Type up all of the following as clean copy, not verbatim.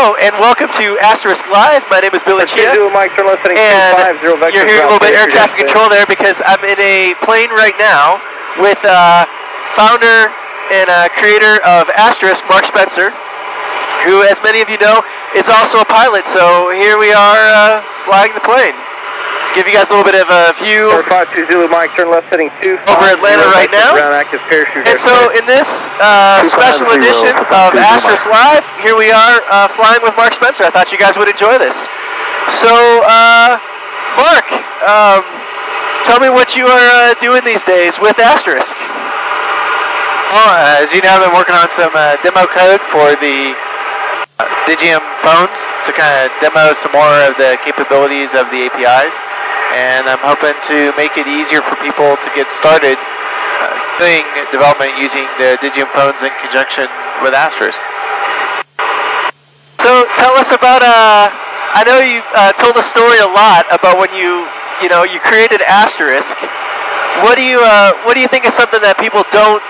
Hello and welcome to Asterisk Live. My name is Billy Chia. And you're hearing a little bit of air traffic control there because I'm in a plane right now with founder and creator of Asterisk, Mark Spencer, who, as many of you know, is also a pilot. So here we are flying the plane. Give you guys a little bit of a view over Atlanta right now. And so in this special edition of Asterisk Live, here we are flying with Mark Spencer. I thought you guys would enjoy this. So, Mark, tell me what you are doing these days with Asterisk. Well, as you know, I've been working on some demo code for the Digium phones to kind of demo some more of the capabilities of the APIs. And I'm hoping to make it easier for people to get started doing development using the Digium phones in conjunction with Asterisk. So tell us about, I know you told a story a lot about when you created Asterisk. What do you think is something that people don't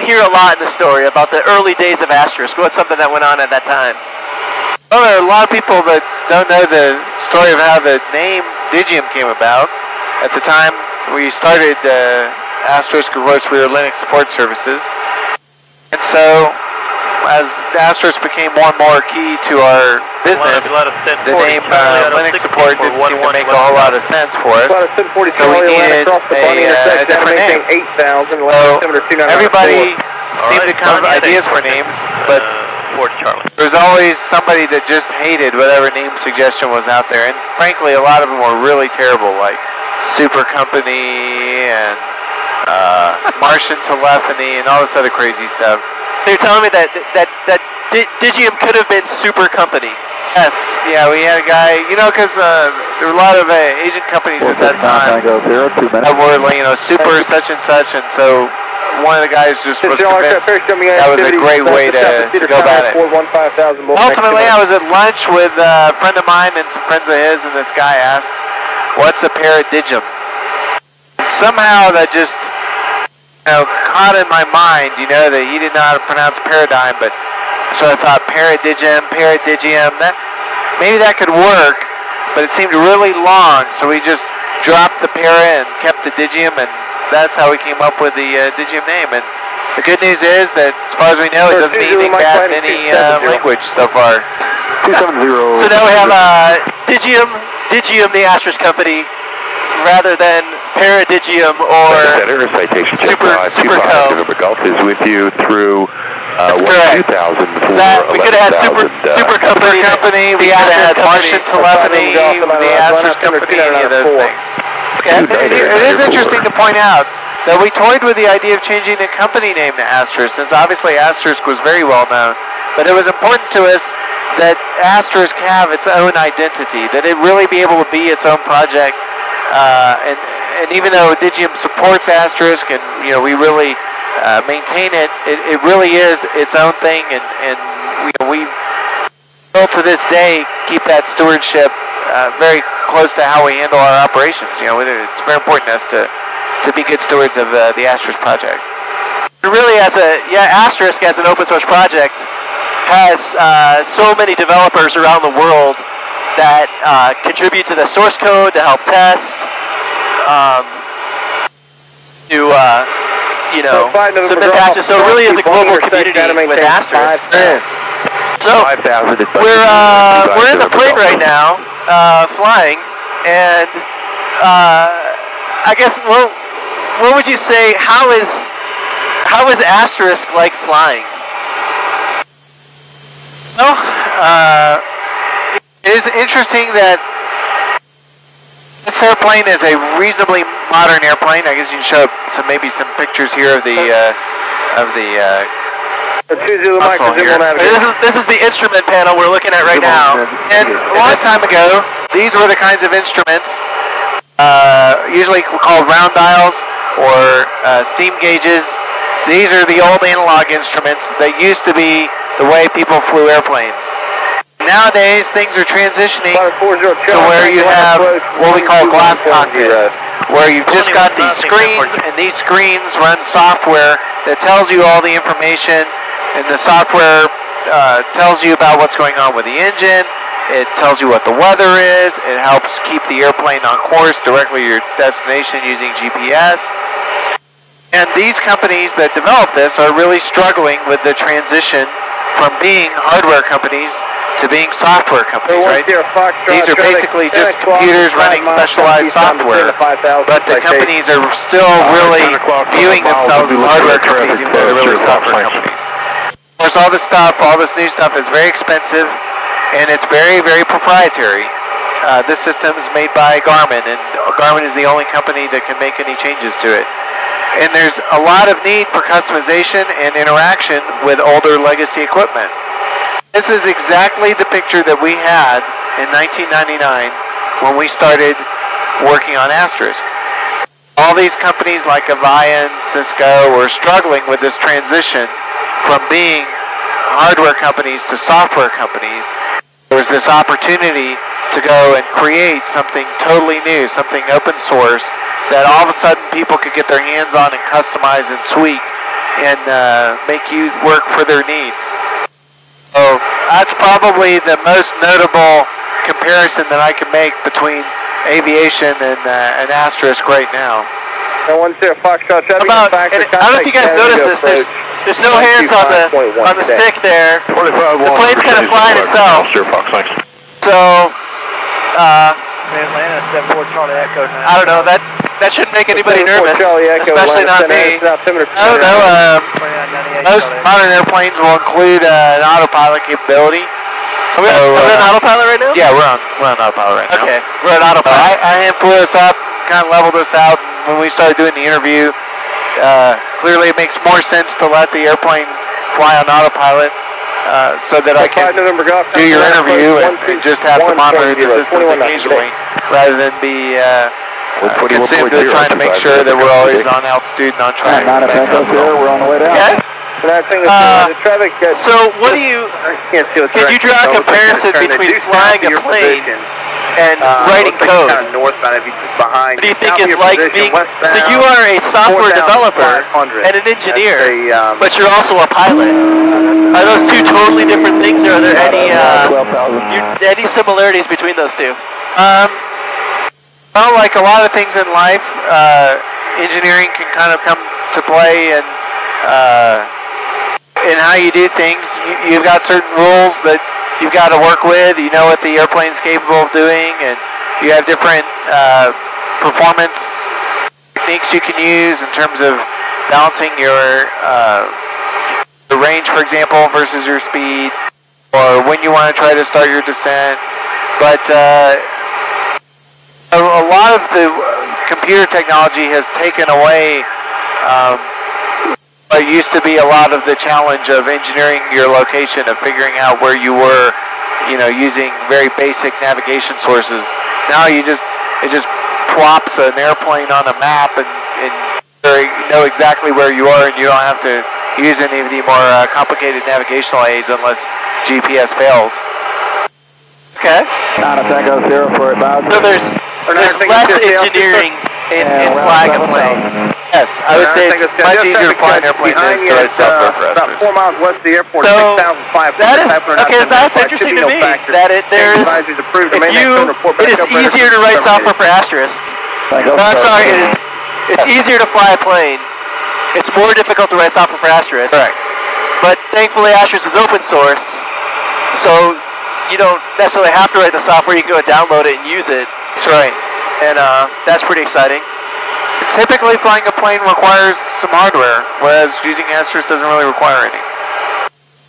hear a lot in the story about the early days of Asterisk? What's something that went on at that time? Well, there are a lot of people that don't know the story of how the name Digium came about. At the time we started Asterisk, of course, we were Linux support services. And so, as Asterisk became more and more key to our business, the name Linux support didn't seem to make a whole lot of sense for us. So we needed a different name. So everybody seemed to come up with ideas for names, but there's always somebody that just hated whatever name suggestion was out there, and frankly, a lot of them were really terrible, like Super Company and Martian Telephony and all this other crazy stuff. They're telling me that Digium could have been Super Company. Yes, yeah, we had a guy, because there were a lot of Asian companies at that time that were, super such and such, and so one of the guys just was convinced that was a great way to go about it. Ultimately, I was at lunch with a friend of mine and some friends of his, and this guy asked, "What's a Digium?" And somehow that just caught in my mind, that he didn't know how to pronounce paradigm, but so I thought Digium, that maybe that could work, but it seemed really long, so we just dropped the para and kept the Digium, and that's how we came up with the Digium name. And the good news is that, as far as we know, it doesn't mean anything bad in any language so far. 270. So now we have Digium, the Asterisk company, rather than Digium or Super Co. November Golf is with you through 2000. We could have had Super Company, we could have had Martian Telephony, the Asterisk company, any of those things. Okay. It is interesting to point out that we toyed with the idea of changing the company name to Asterisk, since obviously Asterisk was very well known, but it was important to us that Asterisk have its own identity, that it really be able to be its own project, and even though Digium supports Asterisk and we really maintain it, it really is its own thing, and we still to this day keep that stewardship very close to how we handle our operations. It's very important to us to be good stewards of the Asterisk project. Really, Asterisk as an open source project has so many developers around the world that contribute to the source code to help test, submit patches. So it really is a global community with Asterisk. So we're in the plane right now, flying, and I guess what would you say? How is Asterisk like flying? Well, it is interesting that this airplane is a reasonably modern airplane. I guess you can show maybe some pictures here of the console here. This is the instrument panel we're looking at right now. And a long time ago, these were the kinds of instruments, usually called round dials or steam gauges. These are the old analog instruments that used to be the way people flew airplanes. Nowadays, things are transitioning to where you have what we call glass cockpit, where you've just got these screens, and these screens run software that tells you all the information, and the software tells you about what's going on with the engine. It tells you what the weather is. It helps keep the airplane on course directly to your destination using GPS. And these companies that develop this are really struggling with the transition from being hardware companies to being software companies, right? These are basically just computers running specialized software, but the companies are still really viewing themselves as hardware companies, even though they're really software companies. Of course, all this stuff, all this new stuff is very expensive, and it's very, very proprietary. This system is made by Garmin, and Garmin is the only company that can make any changes to it. And there's a lot of need for customization and interaction with older legacy equipment. This is exactly the picture that we had in 1999 when we started working on Asterisk. All these companies like Aviation, Cisco were struggling with this transition from being hardware companies to software companies. There was this opportunity to go and create something totally new, something open source that all of a sudden people could get their hands on and customize and tweak and make you work for their needs. So that's probably the most notable comparison that I can make between Aviation and Asterisk right now. I don't know if you guys noticed this. There's no hands on the stick there. The plane's kind of flying itself. So Atlanta 74 Charlie Echo 9. I don't know, that shouldn't make anybody nervous, especially not me. Most modern airplanes will include an autopilot capability. Are we on autopilot right now? Yeah, we're on autopilot right now. Okay, we're on autopilot. I hand flew us up, kind of leveled us out, and when we started doing the interview, clearly it makes more sense to let the airplane fly on autopilot so that I can do your interview and just have to monitor the systems occasionally rather than be consumed with trying to make sure that we're always on altitude and on track. We're on the way down. Okay. So what do you, can you draw a comparison between flying a plane and writing code? What do you think is like being, so you are a software developer and an engineer, but you're also a pilot. Are those two totally different things, or are there any similarities between those two? Well, like a lot of things in life, engineering can kind of come to play and in how you do things. You've got certain rules that you've got to work with. You know what the airplane's capable of doing, and you have different performance techniques you can use in terms of balancing your the range, for example, versus your speed, or when you want to try to start your descent. But a lot of the computer technology has taken away what used to be a lot of the challenge of engineering your location, of figuring out where you were, using very basic navigation sources. Now it just plops an airplane on a map and you know exactly where you are, and you don't have to use any of the more complicated navigational aids unless GPS fails. Okay. So there's less engineering in flying a plane. Yes, I would say it's much easier to fly an airplane than it is to write software for about 4 miles west of the airport, so 6,500. That's interesting to me. That it is easier to write software for Asterisk. No, I'm sorry, it's easier to fly a plane. It's more difficult to write software for Asterisk. Correct. But thankfully Asterisk is open source, so you don't necessarily have to write the software. You can go download it and use it. That's right. And that's pretty exciting. Typically, flying a plane requires some hardware, whereas using Asterisk doesn't really require any.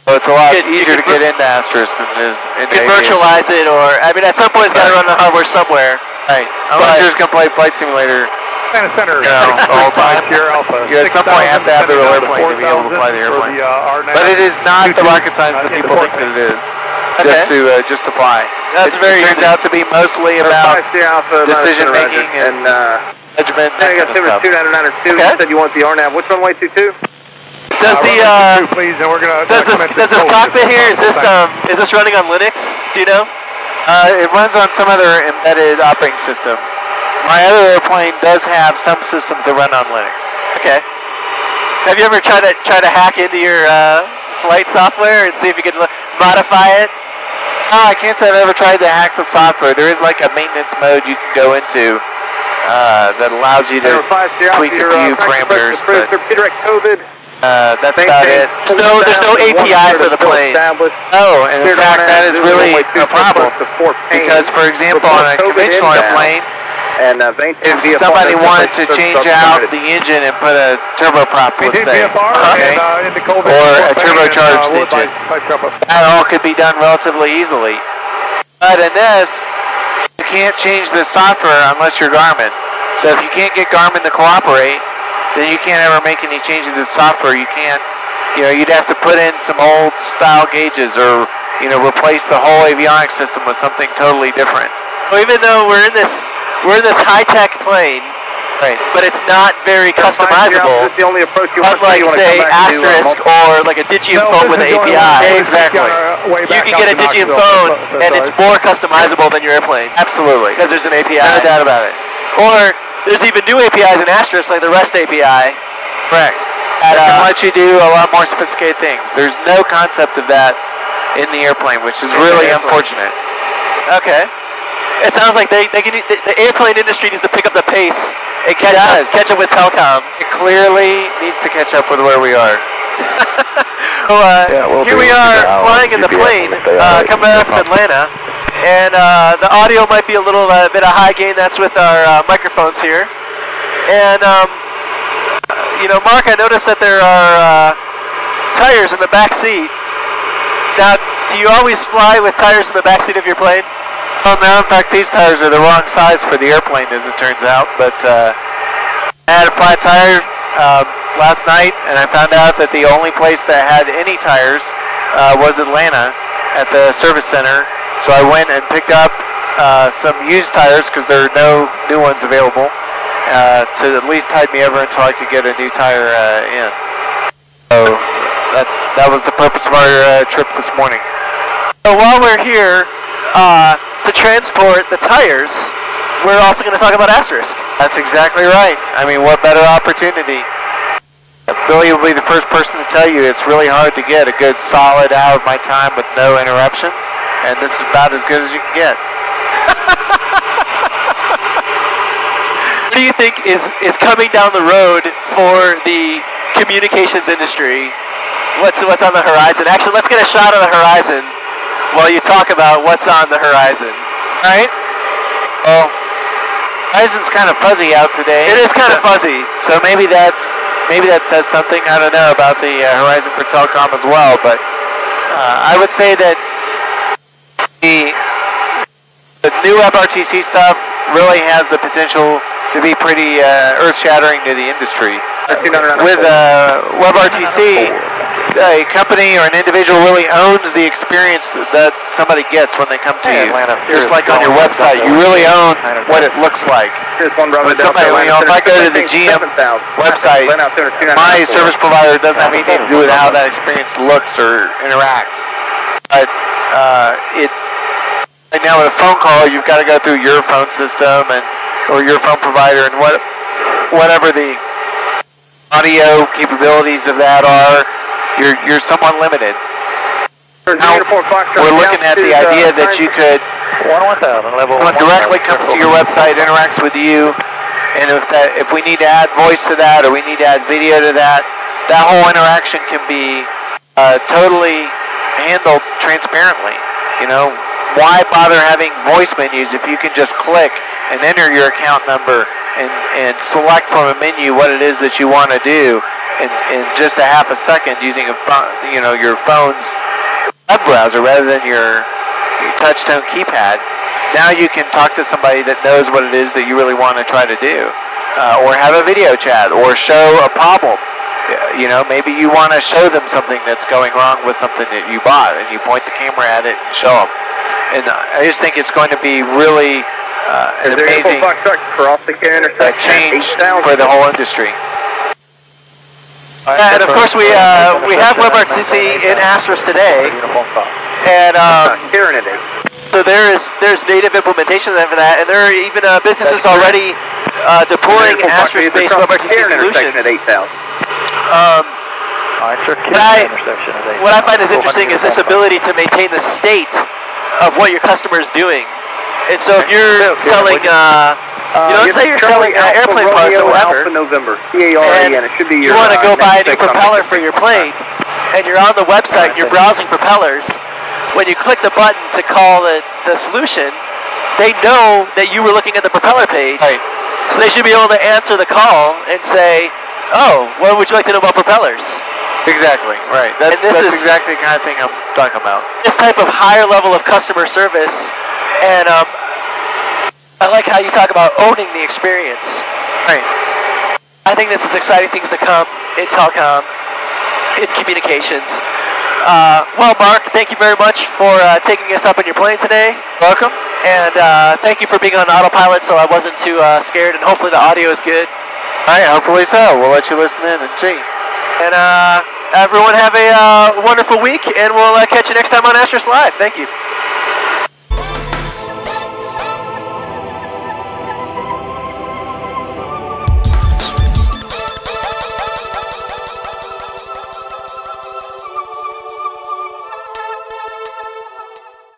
So it's a lot easier to get into Asterisk than it is into You can virtualize it, or, at some point it's got to run the hardware somewhere. Right. Unless you're just going to play Flight Simulator Center, the whole time. You at some point have to have the real airplane to be able to fly the airplane. But it is not the rocket science that people think that it is. Just to fly. It turns out to be mostly about decision making and judgment, that kind of stuff. 2992. You said you want the RNAV. Which runway 22? Does this cockpit here, is this running on Linux? Do you know? It runs on some other embedded operating system. My other airplane does have some systems that run on Linux. Okay. Have you ever tried to hack into your flight software and see if you can modify it? No, I can't say I've ever tried to hack the software. There is like a maintenance mode you can go into that allows you to tweak a few parameters. But, that's about it. There's no API for the plane. Oh, and in fact, that is really a problem. Because, for example, on a conventional airplane, if somebody wanted to change out the engine and put a turboprop, let's say, okay, or a turbocharged engine, that all could be done relatively easily. But in this, you can't change the software unless you're Garmin. So if you can't get Garmin to cooperate, then you can't ever make any changes to the software. You can't, you'd have to put in some old style gauges or, replace the whole avionics system with something totally different. So even though we're in this high-tech plane, right, but it's not very customizable, unlike, say, Asterisk or like a Digium phone with an API. Exactly. You can get a Digium phone, and it's more customizable than your airplane. Absolutely. Because there's an API. No doubt about it. Or there's even new APIs in Asterisk, like the REST API. Correct. That can let you do a lot more sophisticated things. There's no concept of that in the airplane, which is really unfortunate. Okay. It sounds like the airplane industry needs to pick up the pace and catch up with telecom. It clearly needs to catch up with where we are. So, here we are flying in the plane, coming out from Atlanta. And the audio might be a little bit of high gain. That's with our microphones here. And, Mark, I noticed that there are tires in the back seat. Now, do you always fly with tires in the back seat of your plane? Well, no, in fact, these tires are the wrong size for the airplane, as it turns out. But I had a flat tire last night, and I found out that the only place that had any tires was Atlanta at the service center. So I went and picked up some used tires because there are no new ones available to at least tide me over until I could get a new tire in. So that was the purpose of our trip this morning. So while we're here to transport the tires, we're also going to talk about Asterisk. That's exactly right. I mean, what better opportunity? Billy will be the first person to tell you it's really hard to get a good solid hour of my time with no interruptions. And this is about as good as you can get. What do you think is coming down the road for the communications industry? What's on the horizon? Actually, let's get a shot of the horizon while you talk about what's on the horizon. All right? Well, horizon's kind of fuzzy out today. It is kind of fuzzy. So maybe that says something. I don't know about the horizon for telecom as well, but I would say that the new WebRTC stuff really has the potential to be pretty earth-shattering to the industry. With WebRTC, a company or an individual really owns the experience that somebody gets when they come to you. Just like on your website, you really own what it looks like. When somebody, if I go to the Digium website, my service provider doesn't have anything to do with how that experience looks or interacts. But right now with a phone call, you've got to go through your phone system or your phone provider and whatever the audio capabilities of that are, you're somewhat limited. Now, we're looking at the idea that you could, someone directly comes to your website, interacts with you, and if we need to add voice to that or we need to add video to that, that whole interaction can be totally handled transparently. Why bother having voice menus if you can just click and enter your account number and select from a menu what it is that you want to do in just a half a second using your phone's web browser rather than your touch-tone keypad. Now you can talk to somebody that knows what it is that you really want to try to do, or have a video chat, or show a problem. Maybe you want to show them something that's going wrong with something that you bought, and you point the camera at it and show them. And I just think it's going to be really an amazing change for the whole industry. And of course, we have WebRTC in Asterisk today, and so there's native implementation for that, and there are even businesses already deploying Asterisk-based WebRTC solutions. Alright, sir. What I find is interesting is this ability to maintain the state of what your customer is doing. And so if you're selling, let's say you're selling airplane parts or whatever, November. and it should be you want to go buy a new propeller for your plane, and you're on the website, you're browsing propellers, when you click the button to call the solution, they know that you were looking at the propeller page, right. So they should be able to answer the call and say, oh, what would you like to know about propellers? Exactly, right. That's exactly the kind of thing I'm talking about. This type of higher level of customer service, and I like how you talk about owning the experience. Right. I think this is exciting things to come in telecom, in communications. Well, Mark, thank you very much for taking us up in your plane today. Welcome. And thank you for being on autopilot so I wasn't too scared, and hopefully the audio is good. All right, hopefully so. We'll let you listen in and see. And everyone have a wonderful week, and we'll catch you next time on Asterisk Live. Thank you.